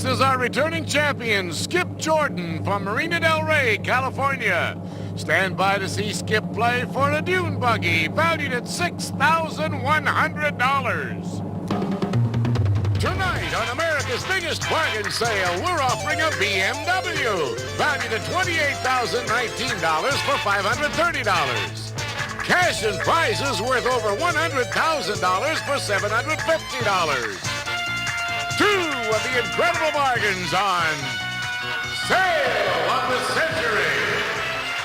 This is our returning champion, Skip Jordan from Marina Del Rey, California. Stand by to see Skip play for a dune buggy valued at $6,100. Tonight on America's biggest bargain sale, we're offering a BMW valued at $28,019 for $530. Cash and prizes worth over $100,000 for $750. Two of the incredible bargains on Sale of the Century.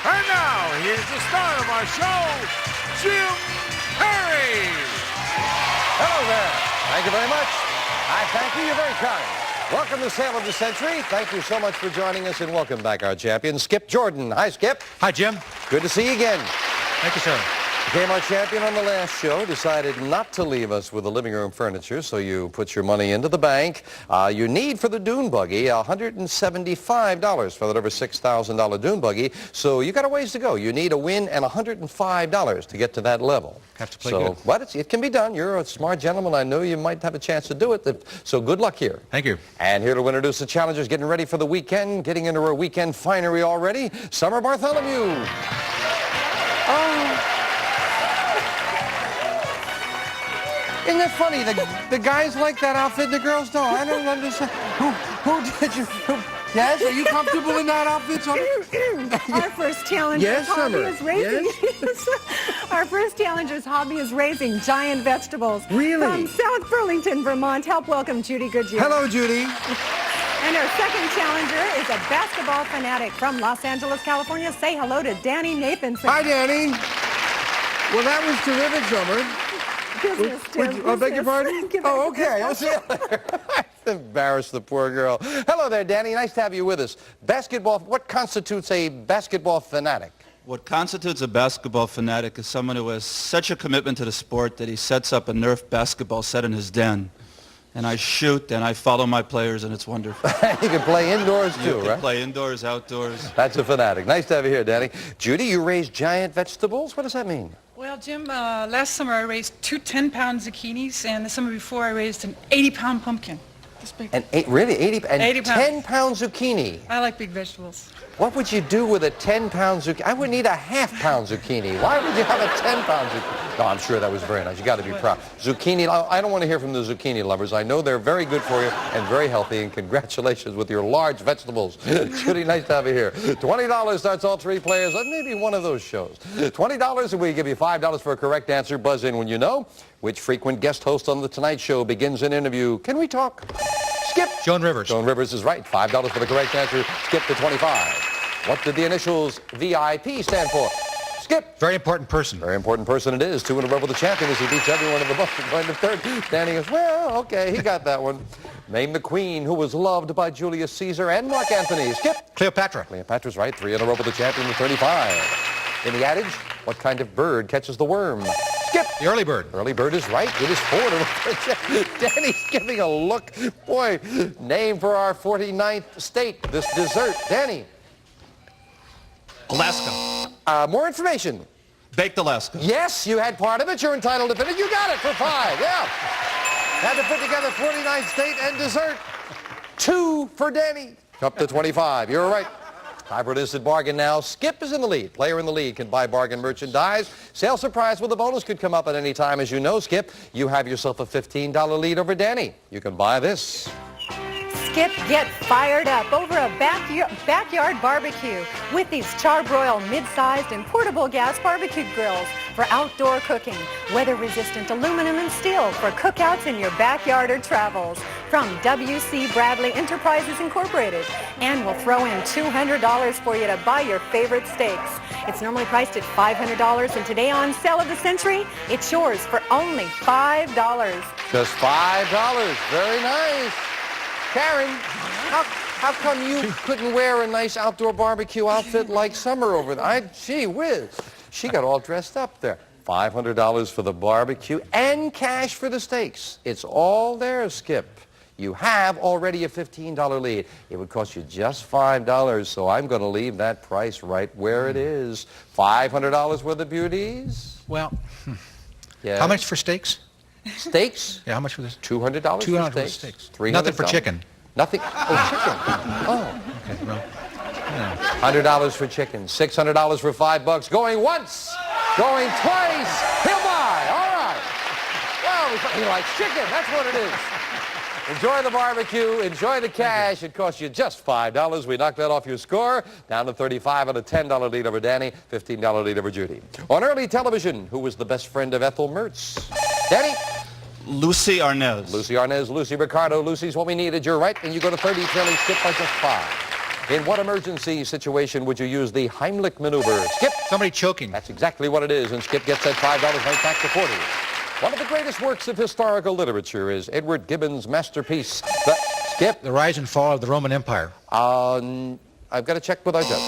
And now, here's the star of our show, Jim Perry. Hello there. Thank you very much. I thank you. You're very kind. Welcome to Sale of the Century. Thank you so much for joining us, and welcome back our champion, Skip Jordan. Hi, Skip. Hi, Jim. Good to see you again. Thank you, sir. Became our champion on the last show, decided not to leave us with the living room furniture, so you put your money into the bank. You need for the dune buggy $175 for that over $6,000 dune buggy, so you got a ways to go. You need a win and $105 to get to that level. Have to play good. But it can be done. You're a smart gentleman. I know you might have a chance to do it, so good luck here. Thank you. And here to introduce the challengers getting ready for the weekend, getting into our weekend finery already, Summer Bartholomew. Isn't it funny? The guys like that outfit and the girls don't. I don't understand. Who did you? Yes? Are you comfortable in that outfit, Summer? Our first challenger's Yes, hobby Summer. is raising. Our first challenger's hobby is raising giant vegetables. Really? From South Burlington, Vermont. Help welcome Judy Goodyear. Hello, Judy. And our second challenger is a basketball fanatic from Los Angeles, California. Say hello to Danny Nathanson. Hi, Danny. Well, that was terrific, Summer. Business, Tim. I beg your pardon? Business. Oh, okay. I'll see you later. Embarrassed the poor girl. Hello there, Danny. Nice to have you with us. Basketball, what constitutes a basketball fanatic? What constitutes a basketball fanatic is someone who has such a commitment to the sport that he sets up a Nerf basketball set in his den. And I shoot and I follow my players, and it's wonderful. You can play indoors too, You can right? play indoors, outdoors. That's a fanatic. Nice to have you here, Danny. Judy, you raise giant vegetables? What does that mean? Well, Jim, last summer I raised two 10-pound zucchinis, and the summer before I raised an 80-pound pumpkin. This big. Really? 80 and 80 pounds. 10-pound zucchini. I like big vegetables. What would you do with a 10-pound zucchini? I would need a half-pound zucchini. Why would you have a 10-pound zucchini? No, I'm sure that was very nice. You got to be proud. Zucchini, I don't want to hear from the zucchini lovers. I know they're very good for you and very healthy, and congratulations with your large vegetables. Judy, nice to have you here. $20 starts all three players on maybe one of those shows. $20, and we give you $5 for a correct answer. Buzz in when you know. Which frequent guest host on The Tonight Show begins an interview? Can we talk? Skip. Joan Rivers. Joan Rivers is right. $5 for the correct answer. Skip to 25. What did the initials VIP stand for? Skip. Very important person. Very important person it is. 2 in a row with the champion as he beats everyone in the book. Going to third. Danny goes, well, okay, he got that one. Name the queen who was loved by Julius Caesar and Mark Antony. Skip. Cleopatra. Cleopatra's right. 3 in a row with the champion with 35. In the adage, what kind of bird catches the worm? Skip. The early bird. Early bird is right. It is 4 to Danny's giving a look. Boy, name for our 49th state, this dessert. Danny. Alaska. More information. Baked Alaska. Yes, you had part of it. You're entitled to finish. You got it for 5. Yeah. Had to put together 49th state and dessert. 2 for Danny. Up to 25. You're right. Time for an instant bargain now. Skip is in the lead. Player in the lead can buy bargain merchandise. Sale surprise with a bonus could come up at any time. As you know, Skip, you have yourself a $15 lead over Danny. You can buy this. Skip, get fired up over a backyard barbecue with these Char-Broil mid-sized and portable gas barbecue grills for outdoor cooking. Weather-resistant aluminum and steel for cookouts in your backyard or travels. From W.C. Bradley Enterprises Incorporated. And we'll throw in $200 for you to buy your favorite steaks. It's normally priced at $500, and today on Sale of the Century, it's yours for only $5. Just $5. Very nice. Karen, how come you couldn't wear a nice outdoor barbecue outfit like Summer over there? Gee whiz. She got all dressed up there. $500 for the barbecue and cash for the steaks. It's all there, Skip. You have already a $15 lead. It would cost you just $5, so I'm going to leave that price right where it is. $500 worth of beauties? Well, Yeah. how much for steaks? Steaks? Yeah, how much for this? $200 $200 for for steaks. steaks. $300. Nothing for chicken. Nothing? Oh, chicken. Oh. Okay, well, $100 for chicken, $600 for $5. Going once, going twice. He'll buy. All right. Well, he likes chicken. That's what it is. Enjoy the barbecue. Enjoy the cash. It costs you just $5. We knocked that off your score. Down to 35 and a $10 lead over Danny, $15 lead over Judy. On early television, who was the best friend of Ethel Mertz? Danny? Lucy Arnaz. Lucy Arnaz, Lucy Ricardo. Lucy's what we needed. You're right, and you go to 30, trailing Skip by just 5. In what emergency situation would you use the Heimlich maneuver? Skip? somebody choking. That's exactly what it is, and Skip gets that $5 right back to 40. One of the greatest works of historical literature is Edward Gibbon's masterpiece, Skip? The rise and fall of the Roman Empire. I've got to check with our judge.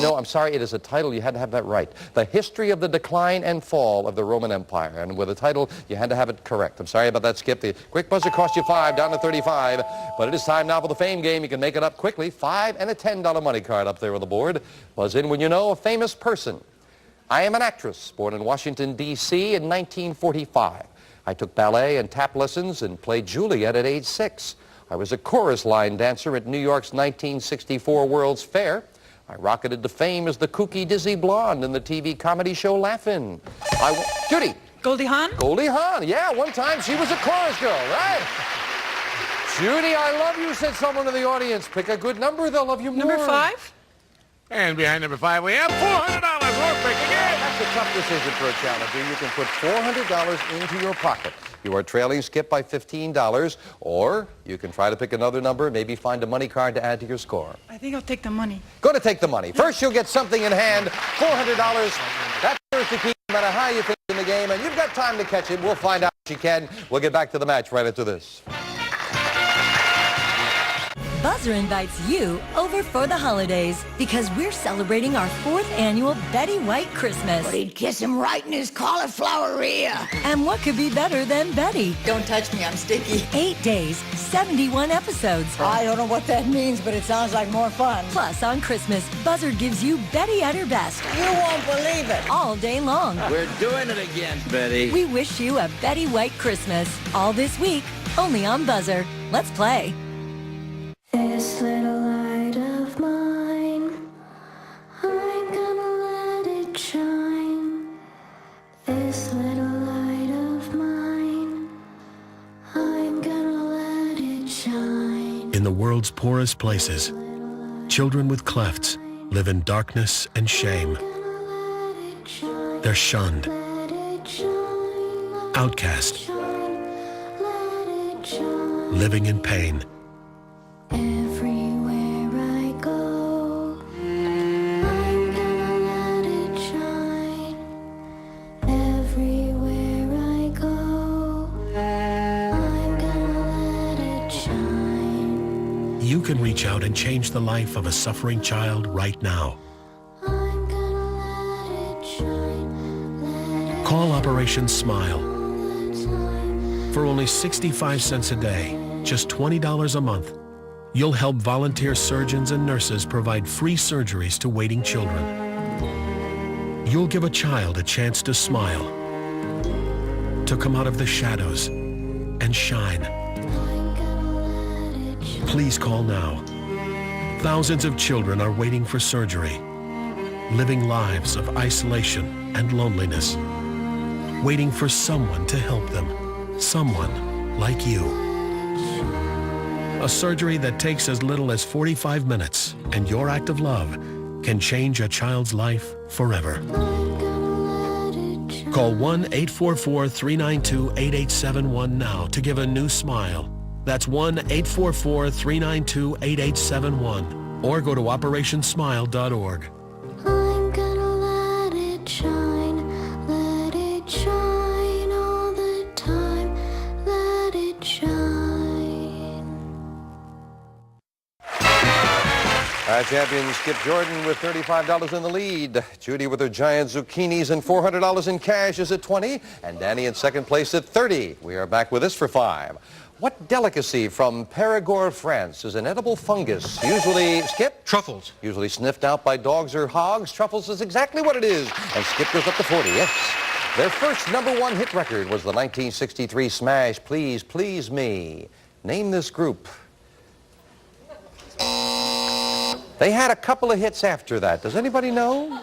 No, I'm sorry, it is a title. You had to have that right. The History of the Decline and Fall of the Roman Empire. And with a title, you had to have it correct. I'm sorry about that, Skip. The quick buzzer cost you 5, down to 35. But it is time now for the fame game. You can make it up quickly. 5 and a $10 money card up there on the board. Buzz in when you know a famous person. I am an actress, born in Washington, D.C. in 1945. I took ballet and tap lessons and played Juliet at age 6. I was a chorus line dancer at New York's 1964 World's Fair. I rocketed to fame as the kooky dizzy blonde in the TV comedy show Laugh-In. Judy. Goldie Hawn? Goldie Hawn. Yeah, one time she was a chorus girl, right? Judy, I love you, said someone in the audience. Pick a good number, they'll love you more. Number 5? And behind number 5, we have $400. We're picking it. That's a tough decision for a challenger. You can put $400 into your pocket. You are trailing Skip by $15, or you can try to pick another number, maybe find a money card to add to your score. I think I'll take the money. Go to take the money. First, you'll get something in hand, $400. That's yours to keep no matter how you finish in the game, and you've got time to catch it. We'll find out if you can. We'll get back to the match right after this. Buzzer invites you over for the holidays because we're celebrating our 4th annual Betty White Christmas. But he'd kiss him right in his cauliflower ear. And what could be better than Betty? Don't touch me, I'm sticky. 8 days, 71 episodes. I don't know what that means, but it sounds like more fun. Plus, on Christmas, Buzzer gives you Betty at her best You won't believe it. all day long. We're doing it again, Betty. We wish you a Betty White Christmas all this week, only on Buzzer. Let's play. This little light of mine, I'm gonna let it shine. This little light of mine, I'm gonna let it shine. In the world's poorest places, children with clefts live in darkness and shame. They're shunned, outcast, living in pain. Everywhere I go, I'm gonna let it shine. Everywhere I go, I'm gonna let it shine. You can reach out and change the life of a suffering child right now. I'm gonna let it shine. Let it Call Operation Smile. shine. For only 65 cents a day, just $20 a month, you'll help volunteer surgeons and nurses provide free surgeries to waiting children. You'll give a child a chance to smile, to come out of the shadows and shine. I'm gonna let it shine. Please call now. Thousands of children are waiting for surgery, living lives of isolation and loneliness, waiting for someone to help them, someone like you. A surgery that takes as little as 45 minutes, and your act of love can change a child's life forever. Call 1-844-392-8871 now to give a new smile. That's 1-844-392-8871. Or go to operationsmile.org. I'm gonna let it shine all the time, let it shine. Our champion Skip Jordan with $35 in the lead. Judy with her giant zucchinis and $400 in cash is at 20, and Danny in second place at 30. We are back with this for 5. What delicacy from Périgord, France is an edible fungus? Usually, Skip? Truffles. Usually sniffed out by dogs or hogs. Truffles is exactly what it is. And Skip goes up to 40, yes. Their first #1 hit record was the 1963 smash, Please Please Me. Name this group. They had a couple of hits after that. Does anybody know?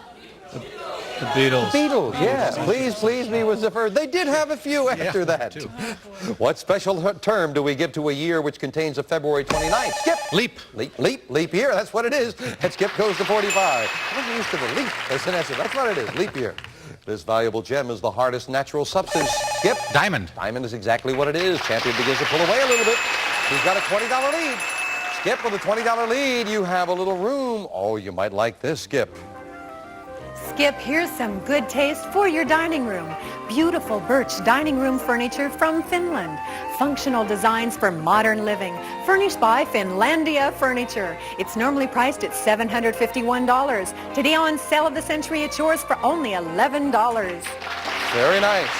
The Beatles. Beatles, yeah. Please, please me was the first. They did have a few after that. Too. What special term do we give to a year which contains a February 29th? Skip. Leap. Leap year. That's what it is. And Skip goes to 45. I wasn't used to the leap as an answer. That's what it is. Leap year. This valuable gem is the hardest natural substance. Skip. Diamond. Diamond is exactly what it is. Champion begins to pull away a little bit. He's got a $20 lead. Skip, with a $20 lead, you have a little room. Oh, you might like this, Skip. Skip, here's some good taste for your dining room. Beautiful birch dining room furniture from Finland. Functional designs for modern living. Furnished by Finlandia Furniture. It's normally priced at $751. Today on Sale of the Century, it's yours for only $11. Very nice.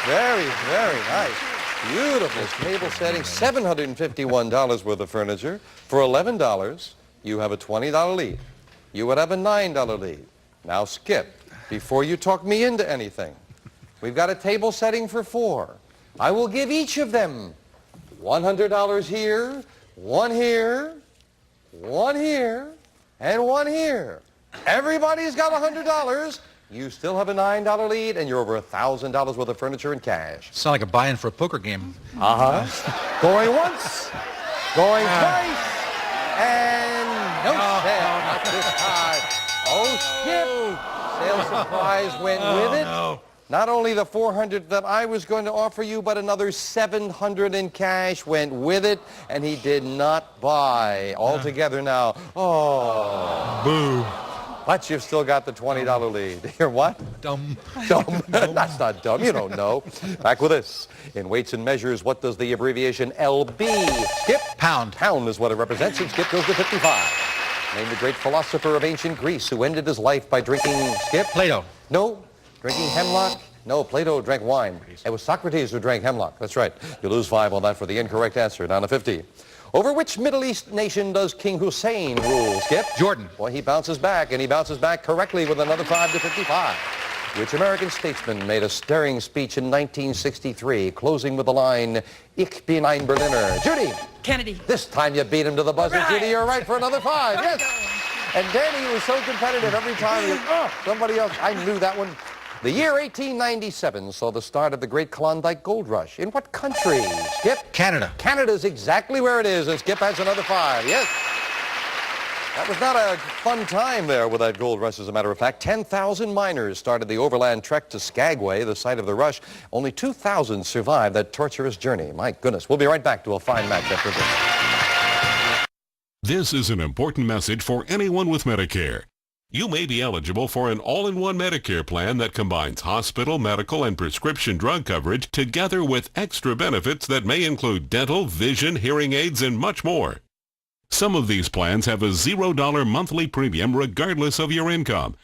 Very, very nice. Beautiful table setting. $751 worth of furniture. For $11, you have a $20 lead. You would have a $9 lead. Now, Skip, before you talk me into anything, we've got a table setting for 4. I will give each of them $100 here, one here, one here, and one here. Everybody's got $100. You still have a $9 lead, and you're over $1,000 worth of furniture in cash. Sound like a buy-in for a poker game. Going once, going twice, and no sale, not this time. Oh, Skip! Sale surprise went with it. No. Not only the $400 that I was going to offer you, but another $700 in cash went with it, and he did not buy. Altogether now, oh. Boo. But you've still got the $20 lead. You're what? Dumb. Dumb. That's not dumb. You don't know. Back with this. In weights and measures, what does the abbreviation LB? Skip? Pound. Pound is what it represents, and Skip goes to 55. Name the great philosopher of ancient Greece who ended his life by drinking, Skip? Plato. No. Drinking hemlock? No, Plato drank wine. It was Socrates who drank hemlock. That's right. You lose 5 on that for the incorrect answer. Down to 50. Over which Middle East nation does King Hussein rule, Skip? Jordan. Boy, he bounces back, and he bounces back correctly with another 5 to 55. Which American statesman made a stirring speech in 1963, closing with the line, Ich bin ein Berliner. Judy! Kennedy. This time you beat him to the buzzer, Right. Judy. You're right for another 5. Yes! And Danny was so competitive every time. Somebody else. I knew that one. The year 1897 saw the start of the great Klondike Gold Rush. In what country, Skip? Canada. Canada's exactly where it is, and Skip has another 5. Yes. That was not a fun time there with that gold rush, as a matter of fact. 10,000 miners started the overland trek to Skagway, the site of the rush. Only 2,000 survived that torturous journey. My goodness. We'll be right back to a fine match after this. This is an important message for anyone with Medicare. You may be eligible for an all-in-one Medicare plan that combines hospital, medical, and prescription drug coverage together with extra benefits that may include dental, vision, hearing aids, and much more. Some of these plans have a $0 monthly premium regardless of your income.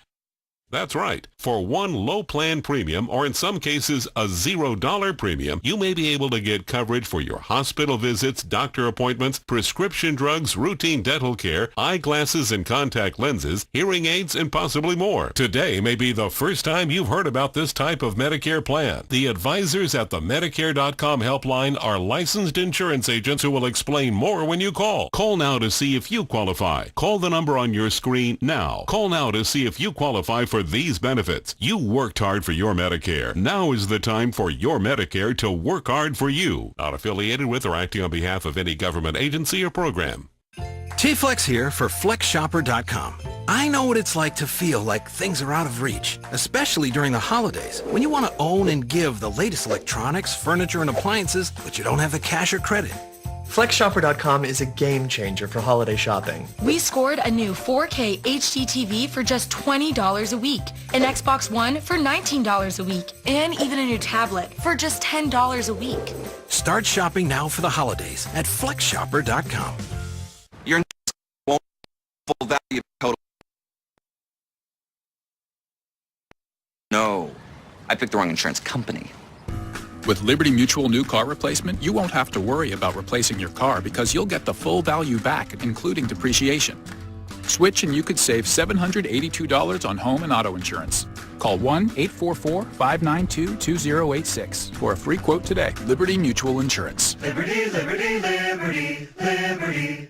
That's right. For one low plan premium, or in some cases a $0 premium, you may be able to get coverage for your hospital visits, doctor appointments, prescription drugs, routine dental care, eyeglasses and contact lenses, hearing aids, and possibly more. Today may be the first time you've heard about this type of Medicare plan. The advisors at the Medicare.com helpline are licensed insurance agents who will explain more when you call. Call now to see if you qualify. Call the number on your screen now. Call now to see if you qualify for these benefits. You worked hard for your Medicare. Now is the time for your Medicare to work hard for you. Not affiliated with or acting on behalf of any government agency or program. T-Flex here for FlexShopper.com. I know what it's like to feel like things are out of reach, especially during the holidays, when you want to own and give the latest electronics, furniture, and appliances, but you don't have the cash or credit. FlexShopper.com is a game changer for holiday shopping. We scored a new 4K HD TV for just $20 a week, an Xbox One for $19 a week, and even a new tablet for just $10 a week. Start shopping now for the holidays at FlexShopper.com. Your won't full value total. No, I picked the wrong insurance company. With Liberty Mutual new car replacement, you won't have to worry about replacing your car because you'll get the full value back, including depreciation. Switch and you could save $782 on home and auto insurance. Call 1-844-592-2086 for a free quote today. Liberty Mutual Insurance. Liberty, liberty, liberty, liberty.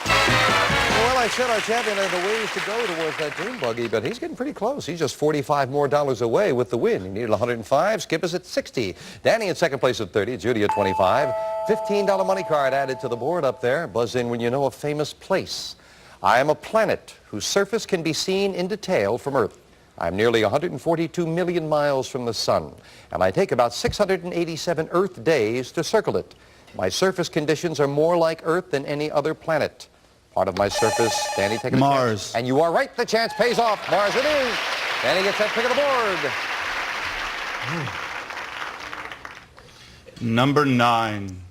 Well, I said, our champion had a ways to go towards that dune buggy, but he's getting pretty close. He's just $45 more away with the win. He needed 105. Skip is at 60. Danny in second place at 30. Judy at 25. $15 money card added to the board up there. Buzz in when you know a famous place. I am a planet whose surface can be seen in detail from Earth. I'm nearly 142 million miles from the sun, and I take about 687 Earth days to circle it. My surface conditions are more like Earth than any other planet. Part of my surface, Danny, take a Mars. chance. And you are right, the chance pays off. Mars it is. Danny gets that pick of the board. Number 9.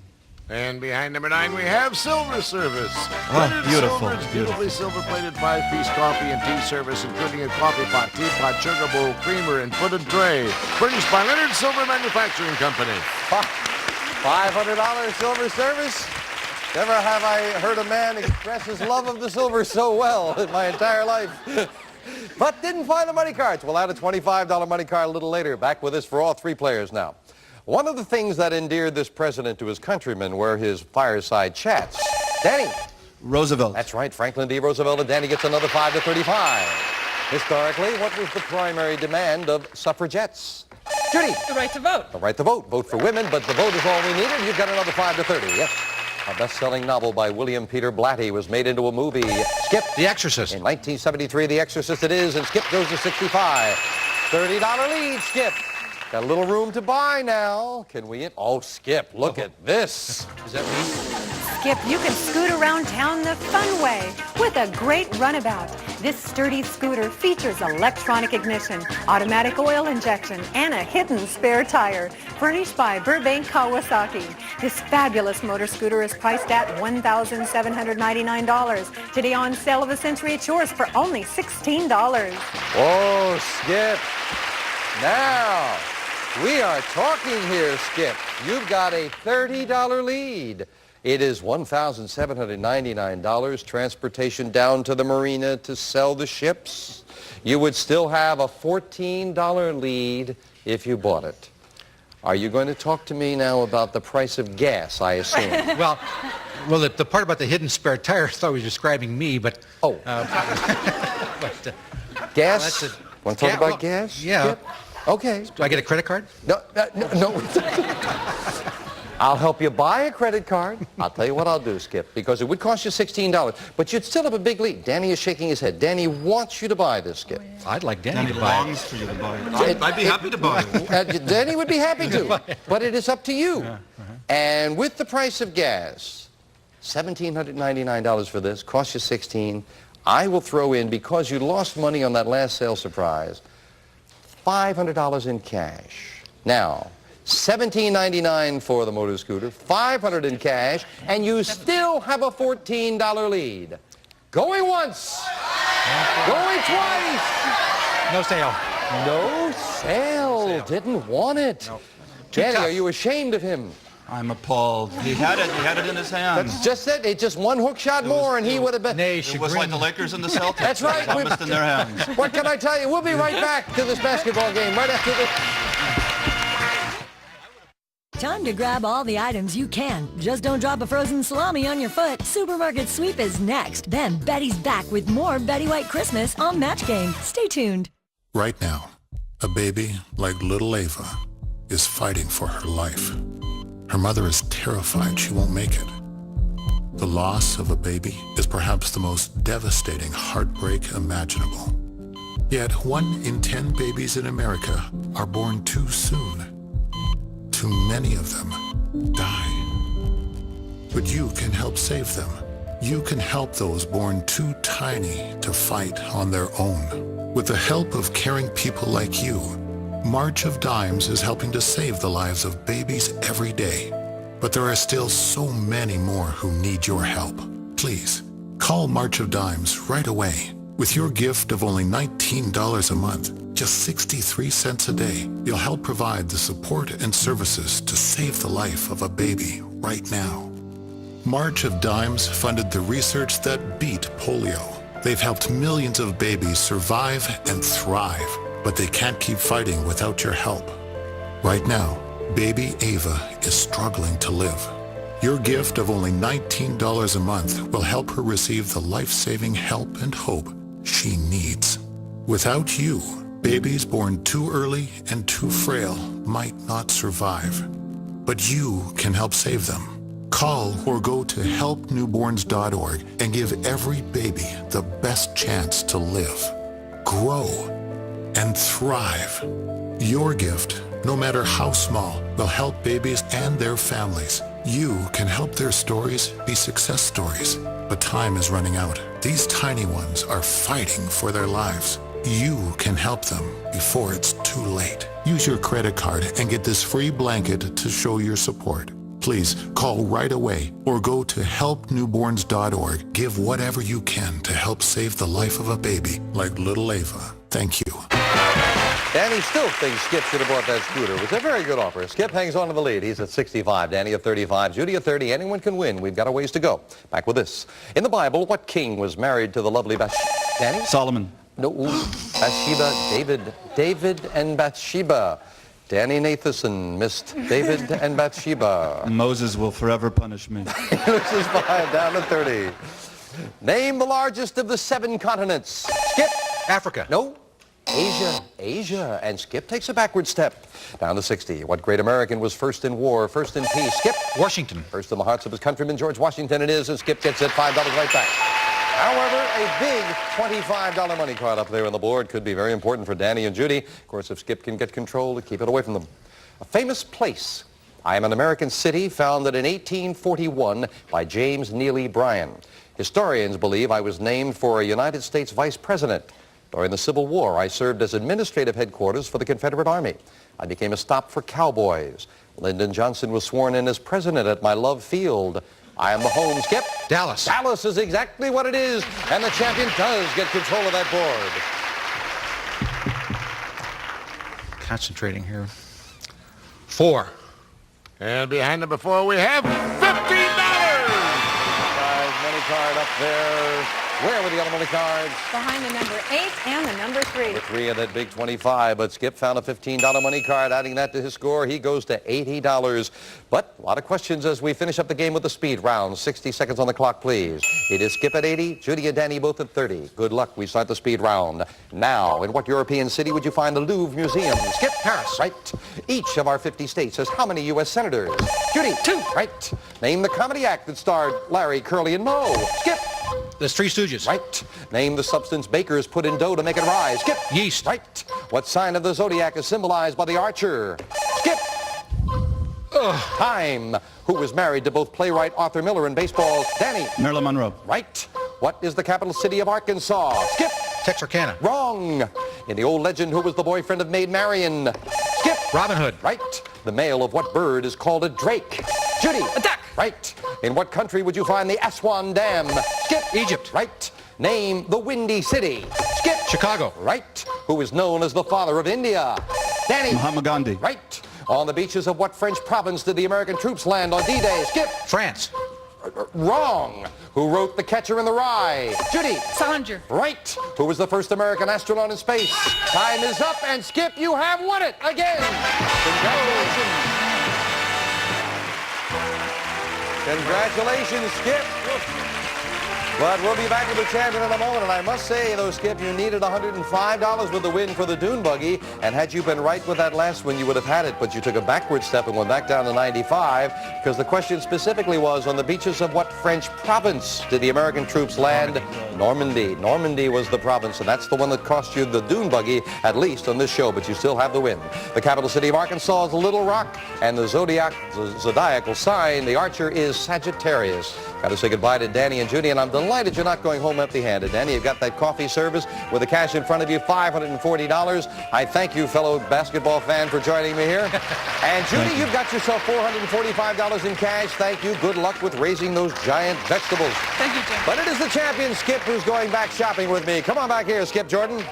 And behind number 9, we have Silver Service. Oh, beautiful. Silver, it's beautifully silver-plated 5-piece coffee and tea service, including a coffee pot, teapot, sugar bowl, creamer, and footed tray. Furnished by Leonard Silver Manufacturing Company. $500 Silver Service. Never have I heard a man express his love of the silver so well in my entire life. But didn't find the money cards. We'll add a $25 money card a little later. Back with us for all 3 players now. One of the things that endeared this president to his countrymen were his fireside chats. Danny. Roosevelt. That's right, Franklin D. Roosevelt, and Danny gets another 5 to 35. Historically, what was the primary demand of suffragettes? Judy. The right to vote. The right to vote. Vote for women, but the vote is all we needed. You've got another 5 to 30. Yes. A best-selling novel by William Peter Blatty was made into a movie. Skip. The Exorcist. In 1973, The Exorcist it is, and Skip goes to 65. $30 lead, Skip. Got a little room to buy now. Can we... Oh, Skip, look at this. Is that me? Skip, you can scoot around town the fun way with a great runabout. This sturdy scooter features electronic ignition, automatic oil injection, and a hidden spare tire. Furnished by Burbank Kawasaki. This fabulous motor scooter is priced at $1,799. Today on Sale of the Century, it's yours for only $16. Oh, Skip. Now, we are talking here, Skip. You've got a $30 lead. It is $1,799, transportation down to the marina to sell the ships. You would still have a $14 lead if you bought it. Are you going to talk to me now about the price of gas, I assume? Well, the part about the hidden spare tire, I thought he was describing me, but... Oh. Gas? Well, want to talk about gas? Yeah. Skip? Okay. Do I get a credit card? No. I'll help you buy a credit card. I'll tell you what I'll do, Skip, because it would cost you $16, but you'd still have a big lead. Danny is shaking his head. Danny wants you to buy this, Skip. I'd like Danny to buy it. longs for you to buy it. I'd be happy to buy it. Danny would be happy to, but it is up to you. And with the price of gas, $1,799 for this, costs you $16. I will throw in, because you lost money on that last sale surprise, $500 in cash. Now, $17.99 for the motor scooter, $500 in cash, and you still have a $14 lead. Going once, going twice. No sale. No sale. Didn't want it. No. Danny, are you ashamed of him? I'm appalled. He had it in his hands. That's just it. It's just one hook shot more, and he would have been... It was like the Lakers and the Celtics. That's right. It was almost in their hands. What can I tell you? We'll be right back to this basketball game right after this. Time to grab all the items you can. Just don't drop a frozen salami on your foot. Supermarket Sweep is next. Then Betty's back with more Betty White Christmas on Match Game. Stay tuned. Right now, a baby like little Ava is fighting for her life. Her mother is terrified she won't make it. The loss of a baby is perhaps the most devastating heartbreak imaginable. Yet 1 in 10 babies in America are born too soon. Too many of them die. But you can help save them. You can help those born too tiny to fight on their own. With the help of caring people like you, March of Dimes is helping to save the lives of babies every day. But there are still so many more who need your help. Please, call March of Dimes right away. With your gift of only $19 a month, just 63 cents a day, you'll help provide the support and services to save the life of a baby right now. March of Dimes funded the research that beat polio. They've helped millions of babies survive and thrive, but they can't keep fighting without your help. Right now, baby Ava is struggling to live. Your gift of only $19 a month will help her receive the life-saving help and hope she needs. Without you, babies born too early and too frail might not survive. But you can help save them. Call or go to helpnewborns.org and give every baby the best chance to live, grow, and thrive. Your gift, no matter how small, will help babies and their families. You can help their stories be success stories. But time is running out. These tiny ones are fighting for their lives. You can help them before it's too late. Use your credit card and get this free blanket to show your support. Please call right away or go to helpnewborns.org. Give whatever you can to help save the life of a baby like little Ava. Thank you. Danny still thinks Skip should have bought that scooter. It was a very good offer. Skip hangs on to the lead. He's at 65. Danny at 35. Judy at 30. Anyone can win. We've got a ways to go. Back with this. In the Bible, what king was married to the lovely Bathsheba? Danny? Solomon. No. Bathsheba. David and Bathsheba. Danny Nathanson missed David and Bathsheba. Moses will forever punish me. This is 5 down to 30. Name the largest of the 7 continents. Skip. Africa. No. Asia. And Skip takes a backward step. Down to 60. What great American was first in war, first in peace? Skip. Washington. First in the hearts of his countrymen, George Washington it is, and Skip gets it $5 right back. However, a big $25 money card up there on the board could be very important for Danny and Judy. Of course, if Skip can get control to keep it away from them. A famous place. I am an American city founded in 1841 by James Neely Bryan. Historians believe I was named for a United States vice president. During the Civil War, I served as administrative headquarters for the Confederate Army. I became a stop for cowboys. Lyndon Johnson was sworn in as president at my love field. I am the home, Skip. Dallas. Dallas is exactly what it is, and the champion does get control of that board. Concentrating here. 4. And behind number 4, we have $15. Money card up there. Where were the other money cards? Behind the number 8 and the number 3. The 3 of that big 25, but Skip found a $15 money card. Adding that to his score, he goes to $80. But a lot of questions as we finish up the game with the speed round. 60 seconds on the clock, please. It is Skip at 80, Judy and Danny both at 30. Good luck. We start the speed round. Now, in what European city would you find the Louvre Museum? Skip. Paris. Right. Each of our 50 states has how many U.S. senators? Judy. 2. Right. Name the comedy act that starred Larry, Curly, and Moe. Skip. The Three Stooges. Right. Name the substance bakers put in dough to make it rise. Skip. Yeast. Right. What sign of the zodiac is symbolized by the archer? Skip. Time. Who was married to both playwright Arthur Miller and baseball's Danny? Marilyn Monroe. Right. What is the capital city of Arkansas? Skip. Texarkana. Wrong. In the old legend, who was the boyfriend of Maid Marian? Skip. Robin Hood. Right. The male of what bird is called a drake? Judy. A duck. Right. In what country would you find the Aswan Dam? Skip. Egypt. Right. Name the Windy City. Skip. Chicago. Right. Who is known as the father of India? Danny. Mahatma Gandhi. Right. On the beaches of what French province did the American troops land on D-Day? Skip. France. Wrong. Who wrote The Catcher in the Rye? Judy. Salinger. Right. Who was the first American astronaut in space? Time is up, and Skip, you have won it again. Congratulations. Congratulations, Skip. But we'll be back with the champion in a moment, and I must say, though, Skip, you needed $105 with the win for the Dune Buggy, and had you been right with that last one, you would have had it, but you took a backward step and went back down to 95, because the question specifically was, on the beaches of what French province did the American troops land? Normandy. Normandy was the province, and that's the one that cost you the Dune Buggy, at least on this show, but you still have the win. The capital city of Arkansas is Little Rock, and the zodiacal sign, the archer, is Sagittarius. Got to say goodbye to Danny and Judy, and I'm delighted you're not going home empty-handed. Danny, you've got that coffee service with the cash in front of you, $540. I thank you, fellow basketball fan, for joining me here. And Judy, you've got yourself $445 in cash. Thank you. Good luck with raising those giant vegetables. Thank you, Jim. But it is the champion, Skip, who's going back shopping with me. Come on back here, Skip Jordan.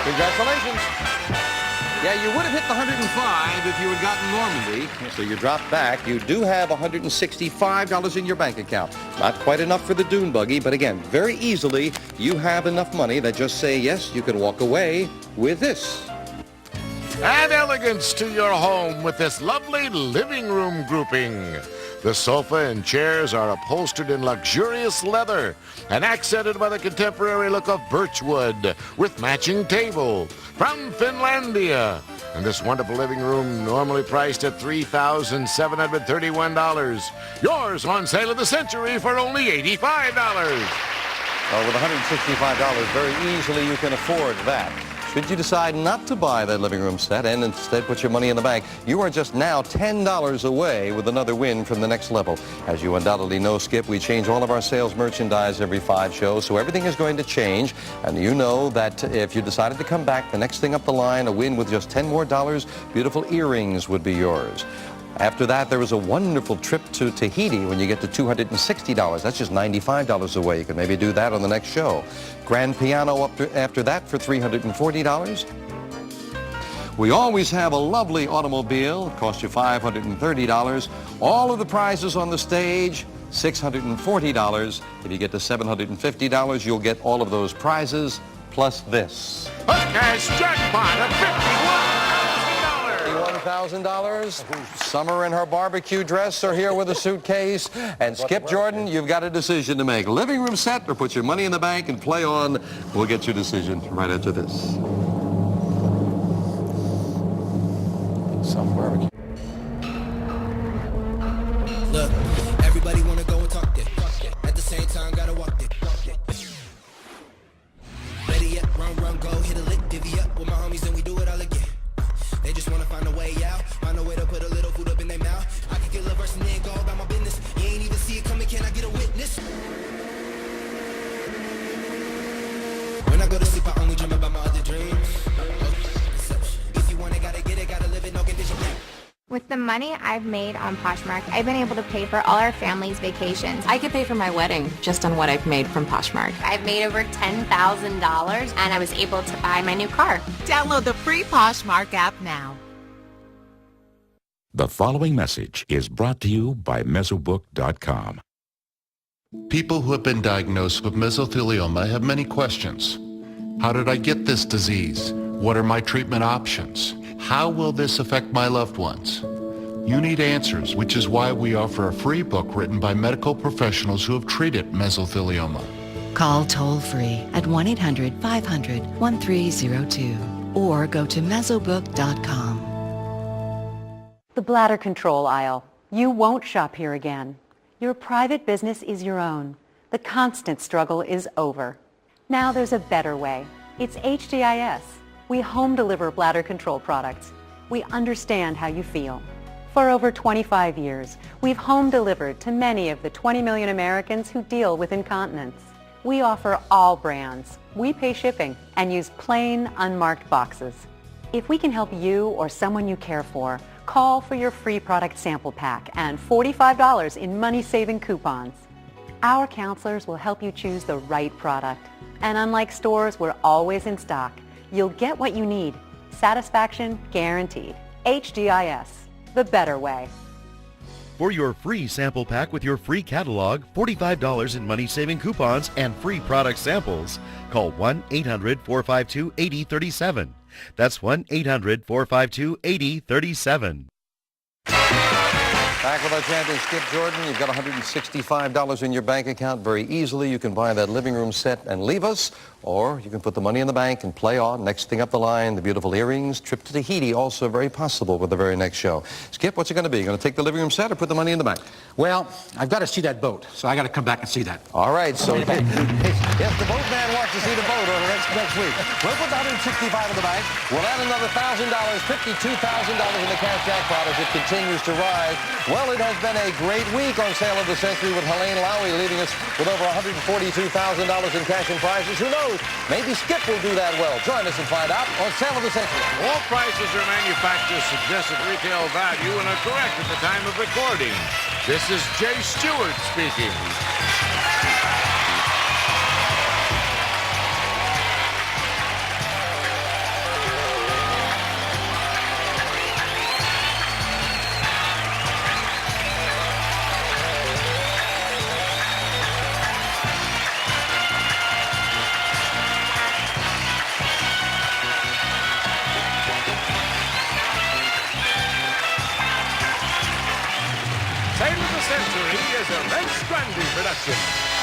Congratulations. Yeah, you would have hit the 105 if you had gotten Normandy. So you dropped back. You do have $165 in your bank account. Not quite enough for the Dune Buggy, but again, very easily, you have enough money that just say, yes, you can walk away with this. Add elegance to your home with this lovely living room grouping. The sofa and chairs are upholstered in luxurious leather and accented by the contemporary look of birchwood with matching table from Finlandia. And this wonderful living room normally priced at $3,731. Yours on sale of the century for only $85. With $165, very easily you can afford that. Should you decide not to buy that living room set and instead put your money in the bank, you are just now $10 away with another win from the next level. As you undoubtedly know, Skip, we change all of our sales merchandise every 5 shows, so everything is going to change. And you know that if you decided to come back, the next thing up the line, a win with just $10 more, beautiful earrings would be yours. After that, there is a wonderful trip to Tahiti when you get to $260. That's just $95 away. You can maybe do that on the next show. Grand piano after that for $340. We always have a lovely automobile. It costs you $530. All of the prizes on the stage, $640. If you get to $750, you'll get all of those prizes plus this. A cash jackpot of $1,000. Summer in her barbecue dress are here with a suitcase. And Skip Jordan, you've got a decision to make. Living room set or put your money in the bank and play on. We'll get your decision right after this. Some barbecue. Look, everybody want to go and talk it. At the same time, gotta walk it. Ready up, run, go, hit a lick, divvy up with my homies, and we do it all again. They just wanna find a way out, find a way to put a little food up in their mouth. I can get a verse and then go about my business. You ain't even see it coming, can I get a witness? When I go to sleep, I only dream about my other dreams. If you want it, gotta get it, gotta live it, no condition. With the money I've made on Poshmark, I've been able to pay for all our family's vacations. I could pay for my wedding just on what I've made from Poshmark. I've made over $10,000 and I was able to buy my new car. Download the free Poshmark app now. The following message is brought to you by Mesobook.com. People who have been diagnosed with mesothelioma have many questions. How did I get this disease? What are my treatment options? How will this affect my loved ones? You need answers, which is why we offer a free book written by medical professionals who have treated mesothelioma. Call toll-free at 1-800-500-1302 or go to Mesobook.com. The bladder control aisle. You won't shop here again. Your private business is your own. The constant struggle is over. Now there's a better way. It's HDIS. We home deliver bladder control products. We understand how you feel. For over 25 years, we've home delivered to many of the 20 million Americans who deal with incontinence. We offer all brands. We pay shipping and use plain, unmarked boxes. If we can help you or someone you care for, call for your free product sample pack and $45 in money-saving coupons. Our counselors will help you choose the right product. And unlike stores, we're always in stock. You'll get what you need. Satisfaction guaranteed. HDIS, the better way. For your free sample pack with your free catalog, $45 in money-saving coupons, and free product samples, call 1-800-452-8037. That's 1-800-452-8037. Back with our champion, Skip Jordan. You've got $165 in your bank account. Very easily, you can buy that living room set and leave us, or you can put the money in the bank and play on. Next thing up the line, the beautiful earrings. Trip to Tahiti, also very possible with the very next show. Skip, what's it going to be? You going to take the living room set or put the money in the bank? Well, I've got to see that boat, so I got to come back and see that. All right, so yes, the boatman wants to see the boat over next week. We'll put the $165 in the bank. We'll add another $1,000, $52,000 in the cash jackpot as it continues to rise. Well, it has been a great week on Sale of the Century with Helene Lowy leaving us with over $142,000 in cash and prizes. Who knows? Maybe Skip will do that well. Join us and find out on Sale of the Century. All prices are manufacturer's suggested retail value and are correct at the time of recording. This is Jay Stewart speaking. Save of the Century is a Red Strandy production.